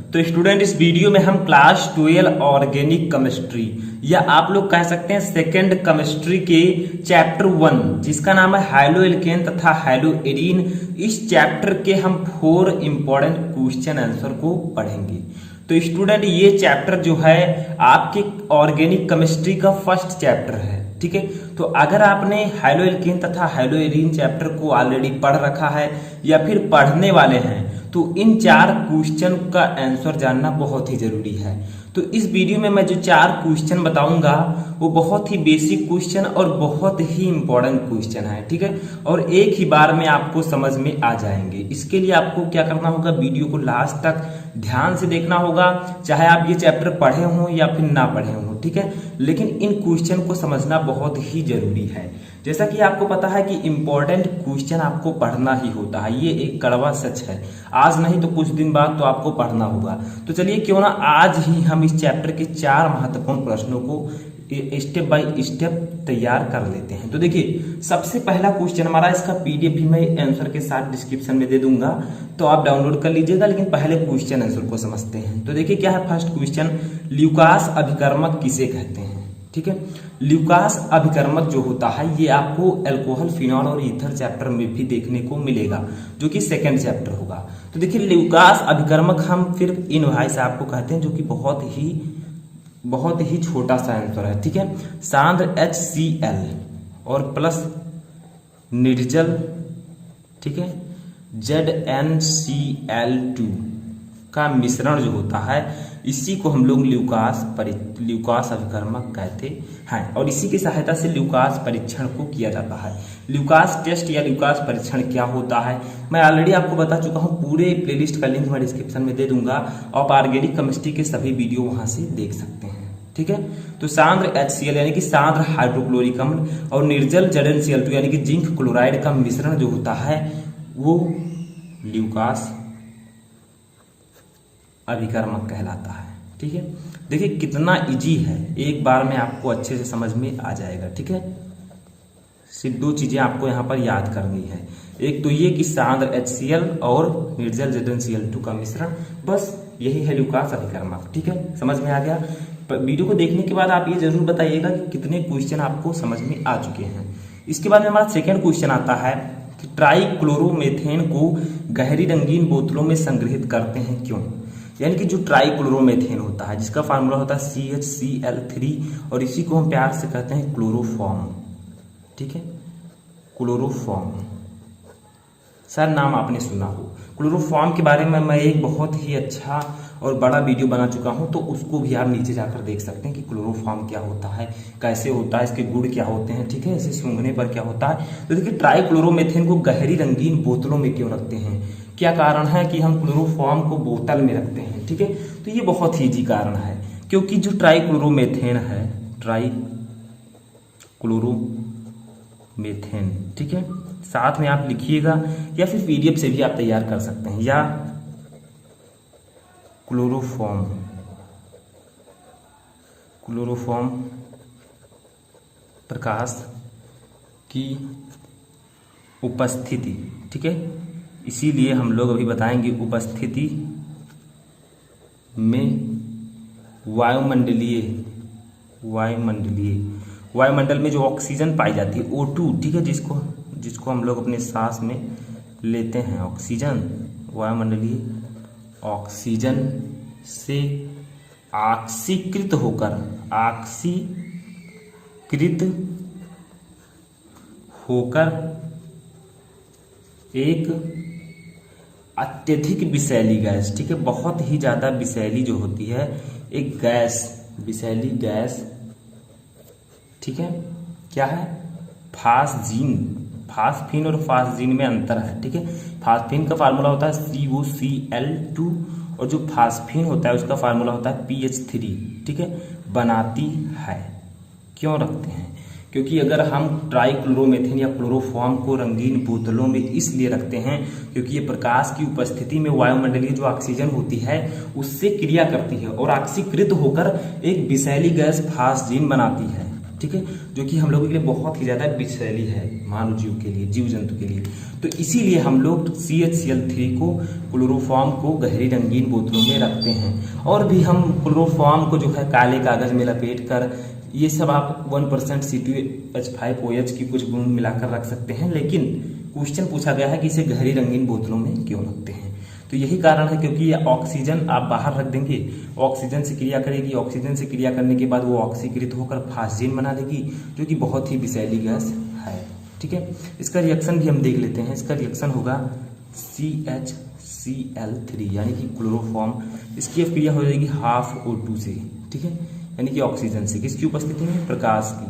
तो स्टूडेंट इस वीडियो में हम क्लास 12 ऑर्गेनिक केमिस्ट्री या आप लोग कह सकते हैं सेकंड केमिस्ट्री के चैप्टर 1 जिसका नाम है हाइलो एल्केन तथा हाइलो एरीन, इस चैप्टर के हम 4 इंपॉर्टेंट क्वेश्चन आंसर को पढ़ेंगे। तो स्टूडेंट ये चैप्टर जो है आपके ऑर्गेनिक केमिस्ट्री का फर्स्ट चैप्टर है, ठीक है। तो अगर आपने हाइलो एल्केन तथा हाइलो एरीन चैप्टर को ऑलरेडी पढ़ रखा है या फिर पढ़ने वाले हैं तो इन 4 क्वेश्चन का आंसर जानना बहुत ही जरूरी है। तो इस वीडियो में मैं जो 4 क्वेश्चन बताऊंगा वो बहुत ही बेसिक क्वेश्चन और बहुत ही इंपॉर्टेंट क्वेश्चन है, ठीक है, और एक ही बार में आपको समझ में आ जाएंगे। इसके लिए आपको क्या करना होगा, वीडियो को लास्ट तक ध्यान से देखना होगा, चाहे आप ये चैप्टर पढ़े हों या फिर ना पढ़े हों, ठीक है, लेकिन इन क्वेश्चन को समझना बहुत ही जरूरी है। जैसा कि आपको पता है कि इंपॉर्टेंट क्वेश्चन आपको पढ़ना ही होता है, ये एक कड़वा सच है। आज नहीं तो कुछ दिन बाद तो आपको पढ़ना होगा। तो चलिए क्यों ना आज ही हम इस चैप्टर के 4 महत्वपूर्ण प्रश्नों को स्टेप बाय स्टेप तैयार कर लेते हैं। तो देखिए सबसे पहला क्वेश्चन हमारा, इसका पीडीएफ भी मैं आंसर के साथ डिस्क्रिप्शन में दे दूंगा तो आप डाउनलोड कर लीजिएगा, लेकिन पहले क्वेश्चन आंसर को समझते हैं। तो देखिए क्या है फर्स्ट क्वेश्चन, ल्यूकास अभिकर्मक किसे कहते हैं, ठीक है। ल्यूकास अभिकर्मक जो होता है ये आपको अल्कोहल, फिनॉल और ईथर चैप्टर में भी देखने को मिलेगा जो कि सेकंड चैप्टर होगा। तो देखिए ल्यूकास अभिकर्मक हम फिर इन भाई साहब को कहते हैं जो कि बहुत ही छोटा सा आंसर है, ठीक है। सांद्र HCl और प्लस निर्जल, ठीक है, ZnCl2 का मिश्रण जो होता है इसी को हम लोग ल्यूकास अभिकर्मक कहते हैं, और इसी की सहायता से ल्यूकास परीक्षण को किया जाता है। ल्यूकास टेस्ट या ल्यूकास परीक्षण क्या होता है मैं ऑलरेडी आपको बता चुका हूं, पूरे प्लेलिस्ट का लिंक मैं डिस्क्रिप्शन में दे दूंगा, आप ऑर्गेनिक केमिस्ट्री के सभी वीडियो वहां से देख सकते हैं, ठीक है। तो सांद्र HCl यानी कि सांद्र हाइड्रोक्लोरिक अम्ल और निर्जल ZnCl2 यानी कि जिंक क्लोराइड का मिश्रण जो होता है वो ल्यूकास अभिकर्मक कहलाता है, ठीक है। देखिए कितना इजी है, एक बार में आपको अच्छे से समझ में आ जाएगा, ठीक है। सिर्फ 2 चीजें आपको यहाँ पर याद करनी है, एक तो ये कि सांद्र HCl और निर्जल ZnCl2 का मिश्रण, बस यही है ल्यूकास अभिकर्मक, ठीक है। समझ में आ गया। वीडियो को देखने के बाद आप ये जरूर बताइएगा कि कितने क्वेश्चन आपको समझ में आ चुके हैं। इसके बाद में हमारा सेकेंड क्वेश्चन आता है कि ट्राइक्लोरोमेथेन को गहरी रंगीन बोतलों में संग्रहित करते हैं क्यों, यानी कि जो ट्राइक्लोरोमेथेन होता है जिसका फार्मूला होता है CHCl3 और इसी को हम प्यार से कहते हैं क्लोरोफॉर्म, ठीक है, क्लोरोफॉर्म। सर नाम आपने सुना हो, क्लोरोफॉर्म के बारे में मैं एक बहुत ही अच्छा और बड़ा वीडियो बना चुका हूं, तो उसको भी आप नीचे जाकर देख सकते हैं कि क्लोरोफॉर्म क्या होता है, कैसे होता है, इसके गुण क्या होते हैं, ठीक है, इसे सूंघने पर क्या होता है। तो देखिए ट्राइक्लोरोमेथेन को गहरी रंगीन बोतलों में क्यों रखते हैं, क्या कारण है कि हम क्लोरोफॉर्म को बोतल में रखते हैं, ठीक है। तो ये बहुत ही इजी कारण है, क्योंकि जो ट्राइक्लोरोमेथेन है, ट्राइक्लोरोमेथेन, ठीक है, साथ में आप लिखिएगा या फिर पीडीएफ से भी आप तैयार कर सकते हैं, या क्लोरोफॉर्म प्रकाश की उपस्थिति, ठीक है, इसीलिए हम लोग अभी बताएंगे उपस्थिति में वायुमंडल में जो ऑक्सीजन पाई जाती है O2, ठीक है, जिसको हम लोग अपने सांस में लेते हैं, ऑक्सीजन, वायुमंडलीय ऑक्सीजन से ऑक्सीकृत होकर एक अत्यधिक विषैली गैस, ठीक है, बहुत ही ज्यादा विषैली जो होती है एक गैस, विषैली गैस, ठीक है, क्या है, फास्फीन और फास्जीन में अंतर है, ठीक है। फास्फीन का फार्मूला होता है COCl2 और जो फास्फीन होता है उसका फार्मूला होता है PH3, ठीक है। बनाती है, क्यों रखते हैं, क्योंकि अगर हम ट्राइक्लोरोमेथेन या क्लोरोफॉर्म को रंगीन बोतलों में इसलिए रखते हैं क्योंकि ये प्रकाश की उपस्थिति में वायुमंडलीय जो ऑक्सीजन होती है उससे क्रिया करती है और ऑक्सीकृत होकर एक विषैली गैस फास्जीन बनाती है, ठीक है, जो कि हम लोगों के लिए बहुत ही ज़्यादा विषैली है मानव जीव के लिए, जीव जंतु के लिए। तो इसीलिए हम लोग CHCl3 को, क्लोरोफॉर्म को गहरी रंगीन बोतलों में रखते हैं। और भी हम क्लोरोफॉर्म को जो है काले कागज में लपेट कर, ये सब आप 1% C2H5OH की कुछ बूंद मिलाकर रख सकते हैं, लेकिन क्वेश्चन पूछा गया है कि इसे गहरी रंगीन बोतलों में क्यों रखते हैं। तो यही कारण है, क्योंकि ये ऑक्सीजन आप बाहर रख देंगे, ऑक्सीजन से क्रिया करेगी, ऑक्सीजन से क्रिया करने के बाद वो ऑक्सीकृत होकर फास्जीन बना देगी, जो कि बहुत ही विषैली गैस है। ठीक है, इसका रिएक्शन भी हम देख लेते हैं। इसका रिएक्शन होगा CHCl3 यानी कि क्लोरोफॉर्म, इसकी अभिक्रिया हो जाएगी हाफ O2 से, ठीक है, यानी कि ऑक्सीजन से, किसकी उपस्थिति में, प्रकाश की।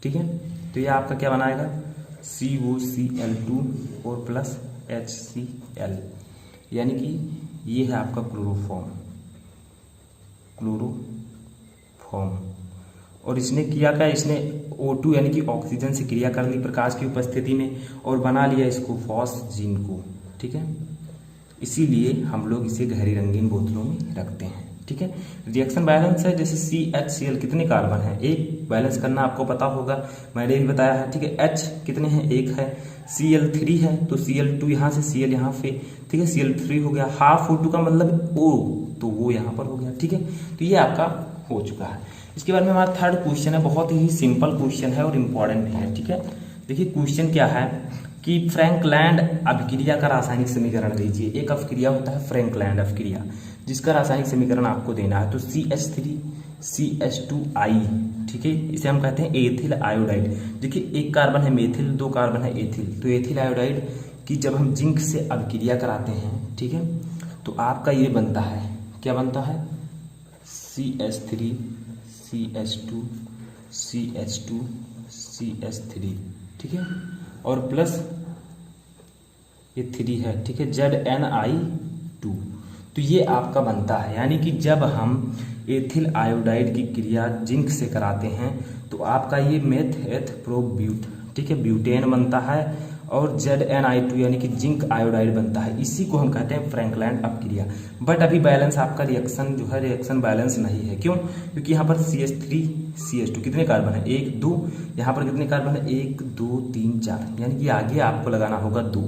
ठीक है, तो ये आपका क्या बनाएगा, COCl2 और प्लस HCl, यानी कि ये है आपका क्लोरोफॉर्म। और इसने किया क्या, इसने O2 यानी कि ऑक्सीजन से क्रिया कर ली प्रकाश की उपस्थिति में और बना लिया इसको फॉस्जीन को। ठीक है, इसीलिए हम लोग इसे गहरी रंगीन बोतलों में रखते हैं। ठीक है, रिएक्शन बैलेंस है, जैसे CHCl कितने कार्बन है, एक बैलेंस करना आपको पता होगा, मैंने भी बताया है। ठीक है, H कितने हैं, एक है, Cl3 है तो Cl2 यहाँ से, Cl यहाँ पे, ठीक है, Cl3 हो गया, हाफ O2 का मतलब O, तो वो यहाँ पर हो गया। ठीक है, तो ये आपका हो चुका है। इसके बाद में हमारा थर्ड क्वेश्चन है, बहुत ही सिंपल क्वेश्चन है और इम्पॉर्टेंट भी है। ठीक है, देखिए क्वेश्चन क्या है कि फ्रैंकलैंड अभिक्रिया का रासायनिक समीकरण दीजिए। एक अभिक्रिया होता है फ्रैंकलैंड अभिक्रिया, जिसका रासायनिक समीकरण आपको देना है। तो CH3CH2I, ठीक है, इसे हम कहते हैं एथिल आयोडाइड। देखिए एक कार्बन है मेथिल, दो कार्बन है एथिल, तो एथिल आयोडाइड की जब हम जिंक से अभिक्रिया कराते हैं, ठीक है, तो आपका ये बनता है, क्या बनता है, CH3CH2CH2CH3, ठीक है, और प्लस ये 3 है, ठीक है, ZnI2। तो ये आपका बनता है, यानी कि जब हम एथिल आयोडाइड की क्रिया जिंक से कराते हैं तो आपका ये मेथ एथ प्रोब्यूट, ठीक है, ब्यूटेन बनता है, और ZnI2 यानी कि जिंक आयोडाइड बनता है। इसी को हम कहते हैं फ्रैंकलैंड अपक्रिया। बट अभी बैलेंस आपका रिएक्शन जो है, रिएक्शन बैलेंस नहीं है। क्यों? क्योंकि यहाँ पर CH3CH2 कितने कार्बन है, 1 2, यहाँ पर कितने कार्बन है, 1 2 3 4, यानी कि आगे आपको लगाना होगा 2।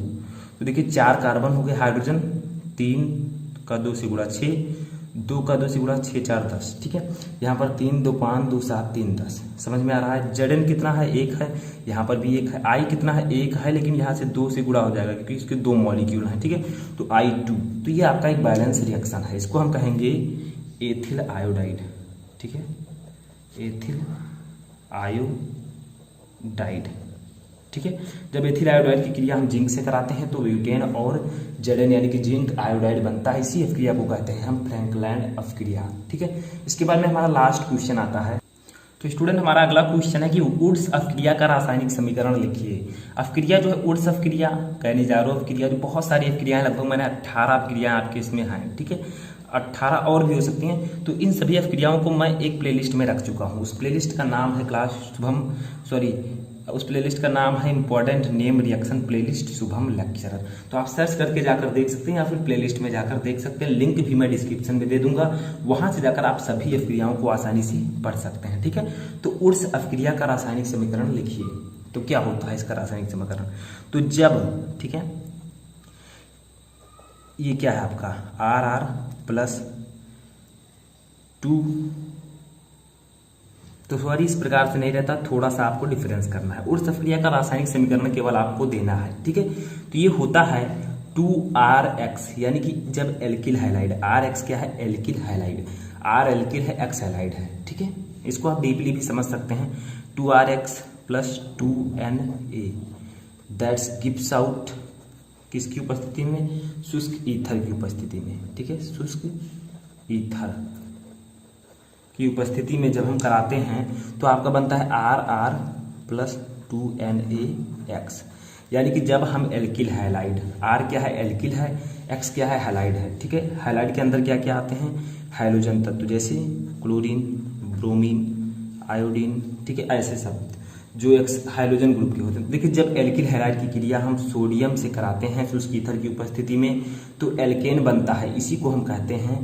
तो देखिए 4 कार्बन हो गए हाइड्रोजन, 3 का 2 से गुणा 6, 2 का 2 से गुणा 6 4 10, ठीक है, यहाँ पर 3 2 5 2 7 3 10, समझ में आ रहा है। Zn कितना है, 1 है, यहाँ पर भी 1 है, I कितना है, 1 है, लेकिन यहाँ से 2 से गुणा हो जाएगा क्योंकि इसके 2 मॉलिक्यूल हैं, ठीक है, तो I2। तो ये आपका एक बैलेंस रिएक्शन है, इसको हम कहेंगे एथिल आयोडाइड, ठीक है, एथिल आयोडाइड, ठीक है। जब एथिल आयोडाइड की क्रिया हम जिंक से कराते हैं तो ब्यूटेन और Zn यानी कि जिंक आयोडाइड बनता है। इसी अभिक्रिया को कहते हैं हम फ्रैंकलैंड अभिक्रिया, ठीक है। इसके बाद में हमारा लास्ट क्वेश्चन आता है। तो स्टूडेंट हमारा अगला क्वेश्चन है कि वुड्स अभिक्रिया का रासायनिक समीकरण लिखिए। अभिक्रिया जो है वुड्स अभिक्रिया, कैनिजारो अभिक्रिया, जो बहुत सारी अभिक्रियाएं, लगभग मैंने 18 अभिक्रियाएं आपके इसमें हैं, ठीक है, 18 और भी हो सकती हैं। तो इन सभी अभिक्रियाओं को मैं एक प्लेलिस्ट में रख चुका हूँ। उस प्लेलिस्ट का नाम है उस प्लेलिस्ट का नाम है important name reaction playlist Shubham lecturer. तो आप सर्च करके जाकर देख सकते हैं या फिर प्लेलिस्ट में जाकर देख सकते हैं। लिंक भी मैं डिस्क्रिप्शन में दे दूंगा, वहां से जाकर आप सभी अभिक्रियाओं को आसानी से पढ़ सकते हैं, ठीक है। तो उस अभिक्रिया का रासायनिक समीकरण लिखिए। तो क्या होता है इसका रासायनिक समीकरण? तो जब, ठीक है, ये क्या है आपका RR प्लस 2, तो सॉरी इस प्रकार से नहीं रहता, थोड़ा सा आपको डिफरेंस करना है। उस अभिक्रिया का रासायनिक समीकरण केवल आपको देना है, ठीक है। तो ये होता है 2RX, यानी कि जब एल्किल हैलाइड, RX क्या है, एल्किल हैलाइड, R एल्किल है, X हैलाइड है, ठीक है। इसको आप डीपली भी समझ सकते हैं। 2RX plus 2Na that's gives out, किसकी उपस्थिति में, शुष्क ईथर की उपस्थिति में, ठीक है, शुष्क ईथर की उपस्थिति में जब हम कराते हैं तो आपका बनता है RR प्लस 2NaX, यानी कि जब हम एल्किल हैलाइड, R क्या है, एल्किल है, X क्या है, हैलाइड है, ठीक है। हैलाइड के अंदर क्या क्या आते हैं, हाइड्रोजन तत्व, जैसे क्लोरीन, ब्रोमीन, आयोडीन, ठीक है, ऐसे शब्द जो एक हाइड्रोजन ग्रुप के होते हैं। देखिए जब एल्किल हैलाइड की क्रिया हम सोडियम से कराते हैं शुष्क ईथर की उपस्थिति में तो एल्केन बनता है। इसी को हम कहते हैं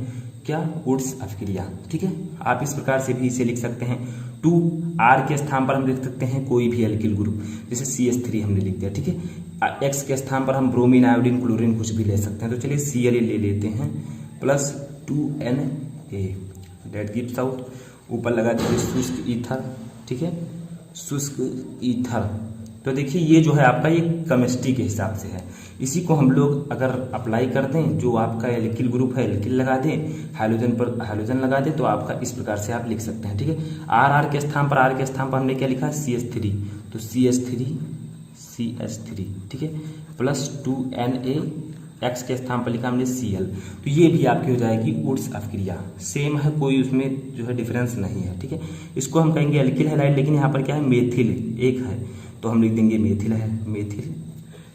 क्या, वुड्स अभिक्रिया। ठीक है, आप इस प्रकार से भी इसे लिख सकते हैं। 2R के स्थान पर हम लिख सकते हैं कोई भी एल्किल ग्रुप, जैसे CH3 हमने लिख दिया। ठीक है, X के स्थान पर हम ब्रोमीन, आयोडीन, क्लोरीन कुछ भी ले सकते हैं। तो चलिए Cl ले लेते हैं plus 2Na, that gives out, ऊपर लगा दीजिए शुष्क ईथर। ठीक है, शुष्क ईथर। तो देखिए ये जो है आपका ये केमिस्ट्री के हिसाब से है। इसी को हम लोग अगर अप्लाई कर दें, जो आपका एल्किल ग्रुप है एल्किल लगा दें, हाइड्रोजन पर हाइड्रोजन लगा दें, तो आपका इस प्रकार से आप लिख सकते हैं। ठीक है, आर के स्थान पर हमने क्या लिखा, CH3, तो CH3। ठीक है, प्लस 2Na, X के स्थान पर लिखा हमने Cl। तो ये भी आपकी हो जाएगी वुड्स अभिक्रिया, सेम है, कोई उसमें जो है डिफरेंस नहीं है। ठीक है, इसको हम कहेंगे एल्किल हैलाइड, लेकिन यहाँ पर क्या है, मेथिल एक है, तो हम लिख देंगे मेथिल है, मेथिल।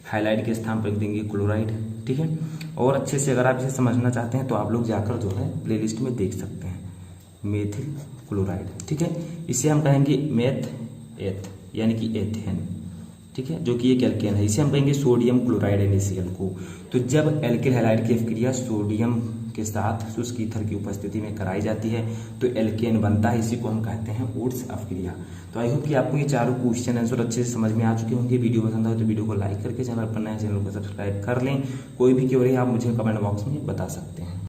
हाइलाइड के स्थान पर लिख देंगे क्लोराइड। ठीक है, और अच्छे से अगर आप इसे समझना चाहते हैं तो आप लोग जाकर जो है प्लेलिस्ट में देख सकते हैं, मेथिल क्लोराइड। ठीक है, इसे हम कहेंगे मेथ एथ, यानी कि एथेन। ठीक है, जो कि एक एल्केन है। इसे हम कहेंगे सोडियम क्लोराइड NaCl को। तो जब एल्किल हैलाइड की अभिक्रिया सोडियम के साथ शुष्क ईथर की उपस्थिति में कराई जाती है तो एल्केन बनता है, इसी को हम कहते हैं वुड्स अभिक्रिया। तो आई होप कि आपको ये चारों क्वेश्चन आंसर अच्छे से समझ में आ चुके होंगे। वीडियो पसंद आए तो वीडियो को लाइक करके, चैनल पर नए चैनल को सब्सक्राइब कर लें। कोई भी क्वेरी आप मुझे कमेंट बॉक्स में बता सकते हैं।